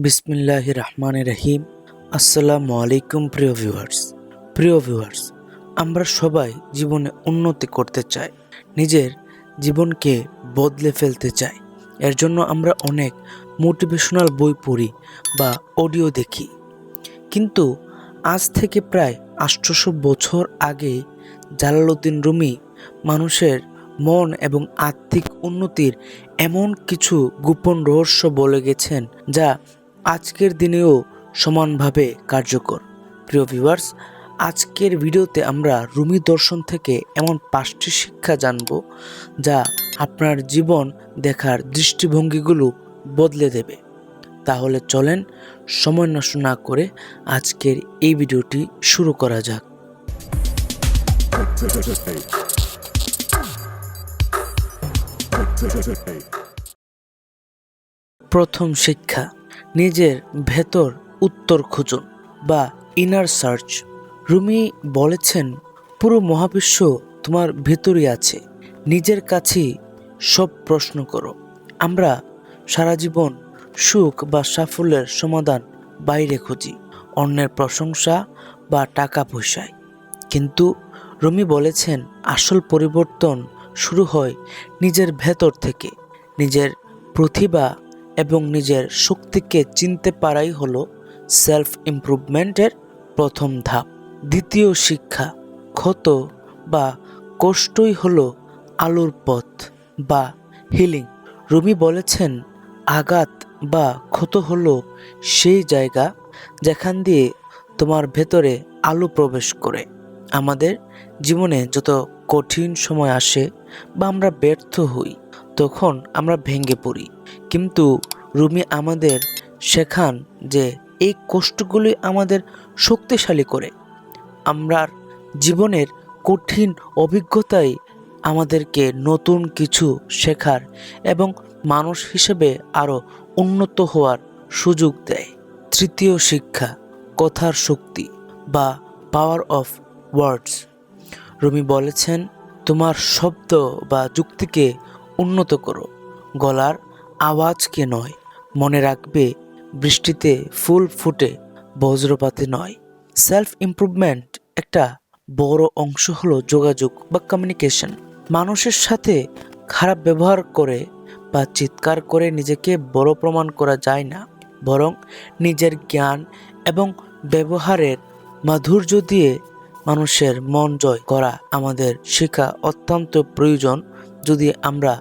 বিসমিল্লাহির রহমানির রহিম। আসসালামু আলাইকুম প্রিয় ভিউয়ার্স, আমরা সবাই জীবনে উন্নতি করতে চাই, নিজের জীবনকে বদলে ফেলতে চাই। এর জন্য আমরা অনেক মোটিভেশনাল বই পড়ি বা অডিও দেখি। কিন্তু আজ থেকে প্রায় ৮০০ বছর আগে জালালউদ্দিন রুমি মানুষের মন এবং আর্থিক উন্নতির এমন কিছু গোপন রহস্য বলে গেছেন যা আজকের দিনেও সমানভাবে কার্যকর। প্রিয় ভিউয়ার্স, আজকের ভিডিওতে আমরা রুমি দর্শন থেকে এমন ৫টি শিক্ষা জানব যা আপনার জীবন দেখার দৃষ্টিভঙ্গিগুলো বদলে দেবে। তাহলে চলেন সময় নষ্ট না করে আজকের এই ভিডিওটি শুরু করা যাক। প্রথম শিক্ষা, নিজের ভেতর উত্তর খুঁজুন বা ইনার সার্চ। রুমি বলেছেন, পুরো মহাবিশ্ব তোমার ভেতরই আছে, নিজের কাছেই সব প্রশ্ন করো। আমরা সারা জীবন সুখ বা সাফল্যের সমাধান বাইরে খুঁজি, অন্যের প্রশংসা বা টাকা পয়সায়। কিন্তু রুমি বলেছেন, আসল পরিবর্তন শুরু হয় নিজের ভেতর থেকে। নিজের প্রতিভা এবং নিজের শক্তিকে চিনতে পারাই হলো সেলফ ইমপ্রুভমেন্টের প্রথম ধাপ। দ্বিতীয় শিক্ষা, ক্ষত বা কষ্টই হলো আলোর পথ বা হিলিং। রুমি বলেছেন, আঘাত বা ক্ষত হলো সেই জায়গা যেখান দিয়ে তোমার ভেতরে আলো প্রবেশ করে। আমাদের জীবনে যত কঠিন সময় আসে বা আমরা ব্যর্থ হই, তখন আমরা ভেঙে পড়ি। কিন্তু রুমি আমাদের শেখান যে এই কষ্টগুলি আমাদের শক্তিশালী করে। আমরা জীবনের কঠিন অভিজ্ঞতাই আমাদেরকে নতুন কিছু শেখার এবং মানুষ হিসেবে আরও উন্নত হওয়ার সুযোগ দেয়। তৃতীয় শিক্ষা, কথার শক্তি বা পাওয়ার অফ ওয়ার্ডস। রুমি বলেছেন, তোমার শব্দ বা যুক্তিকে উন্নত করো, গলার আওয়াজকে নয়। মনে রাখবে, বৃষ্টিতে ফুল ফুটে, বজ্রপাতে নয়। সেলফ ইমপ্রুভমেন্ট একটা বড় অংশ হলো যোগাযোগ বা কমিউনিকেশন। মানুষের সাথে খারাপ ব্যবহার করে বা চিৎকার করে নিজেকে বড় প্রমাণ করা যায় না, বরং নিজের জ্ঞান এবং ব্যবহারের মাধুর্য দিয়ে মানুষের মন জয় করা আমাদের শেখা অত্যন্ত প্রয়োজন যদি আমরা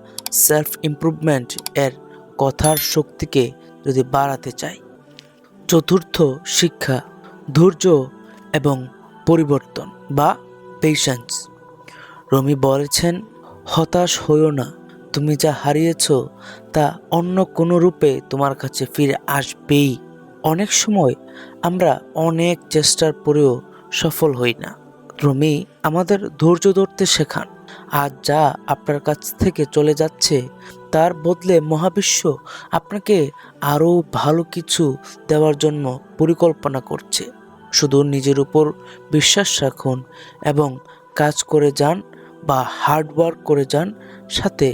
সেলফ ইমপ্রুভমেন্ট এর কথার শক্তিকে যদি বাড়াতে চাই। চতুর্থ শিক্ষা, ধৈর্য এবং পরিবর্তন বা পেশেন্স। রুমি বলেছেন, হতাশ হইও না, তুমি যা হারিয়েছ তা অন্য কোনো রূপে তোমার কাছে ফিরে আসবেই। অনেক সময় আমরা অনেক চেষ্টার পরেও সফল হই না। রুমি আমাদের ধৈর্য ধরতে শেখান। আজ যা আপনার কাছ থেকে চলে যাচ্ছে তার বদলে মহাবিশ্ব আপনাকে আরও ভালো কিছু দেওয়ার জন্য পরিকল্পনা করছে। শুধু নিজের উপর বিশ্বাস রাখুন এবং কাজ করে যান বা হার্ড ওয়ার্ক করে যান, সাথে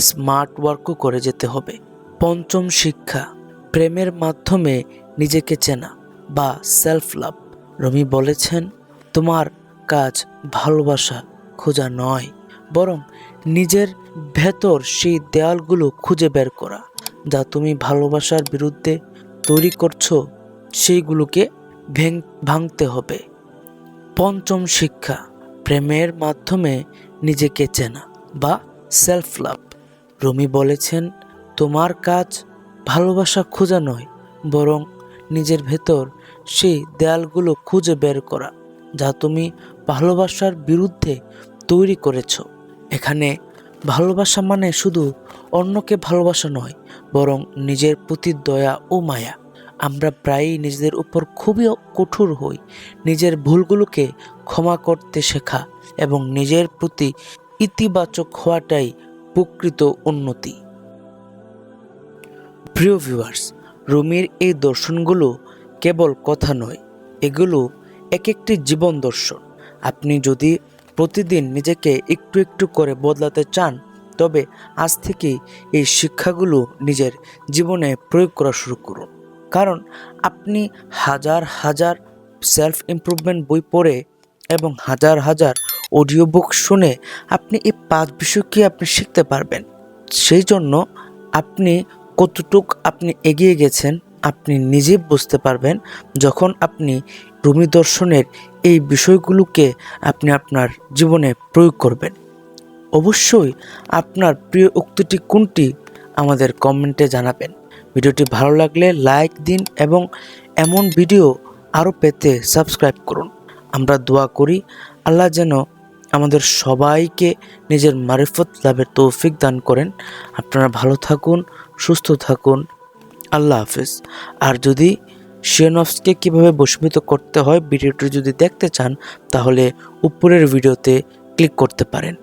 স্মার্ট ওয়ার্কও করে যেতে হবে। পঞ্চম শিক্ষা, প্রেমের মাধ্যমে নিজেকে চেনা বা সেলফ লাভ। রুমি বলেছেন, তোমার কাজ ভালোবাসা খোঁজা নয়, বরং নিজের ভেতর সেই দেয়ালগুলো খুঁজে বের করা যা তুমি ভালোবাসার বিরুদ্ধে তৈরি করছো, সেইগুলোকে ভাঙতে হবে। পঞ্চম শিক্ষা, প্রেমের মাধ্যমে নিজেকে চেনা বা সেলফ লাভ। রুমি বলেছেন, তোমার কাজ ভালোবাসা খোঁজা নয়, বরং নিজের ভেতর সেই দেয়ালগুলো খুঁজে বের করা যা তুমি ভালোবাসার বিরুদ্ধে তৈরি করেছ। এখানে ভালোবাসা মানে শুধু অন্যকে ভালোবাসা নয়, বরং নিজের প্রতি দয়া ও মায়া। আমরা প্রায়ই নিজেদের উপর খুবই কঠোর হই। নিজের ভুলগুলোকে ক্ষমা করতে শেখা এবং নিজের প্রতি ইতিবাচক হওয়াটাই প্রকৃত উন্নতি। প্রিয় ভিউয়ার্স, রুমির এই দর্শনগুলো কেবল কথা নয়, এগুলো এক একটি জীবন দর্শন। আপনি যদি প্রতিদিন নিজেকে একটু একটু করে বদলাতে চান, তবে আজ থেকেই এই শিক্ষাগুলো নিজের জীবনে প্রয়োগ করা শুরু করুন। কারণ আপনি হাজার হাজার সেলফ ইমপ্রুভমেন্ট বই পড়ে এবং হাজার হাজার অডিও বুক শুনে আপনি এই 5 বিষয়কে আপনি শিখতে পারবেন। সেই জন্য আপনি কতটুক আপনি এগিয়ে গেছেন আপনি নিজেই বুঝতে পারবেন যখন আপনি রুমি দর্শনের এই বিষয়গুলোকে আপনি আপনার জীবনে প্রয়োগ করবেন। অবশ্যই আপনার প্রিয় উক্তিটি কোনটি আমাদের কমেন্টে জানাবেন। ভিডিওটি ভালো লাগলে লাইক দিন এবং এমন ভিডিও আরও পেতে সাবস্ক্রাইব করুন। আমরা দোয়া করি আল্লাহ যেন আমাদের সবাইকে নিজের মারিফত লাভের তৌফিক দান করেন। আপনারা ভালো থাকুন, সুস্থ থাকুন। আল্লাহ হাফেজ। আর যদি শিওনফসকে কীভাবে বশীভূত করতে হয় ভিডিওটি যদি দেখতে চান তাহলে উপরের ভিডিওতে ক্লিক করতে পারেন।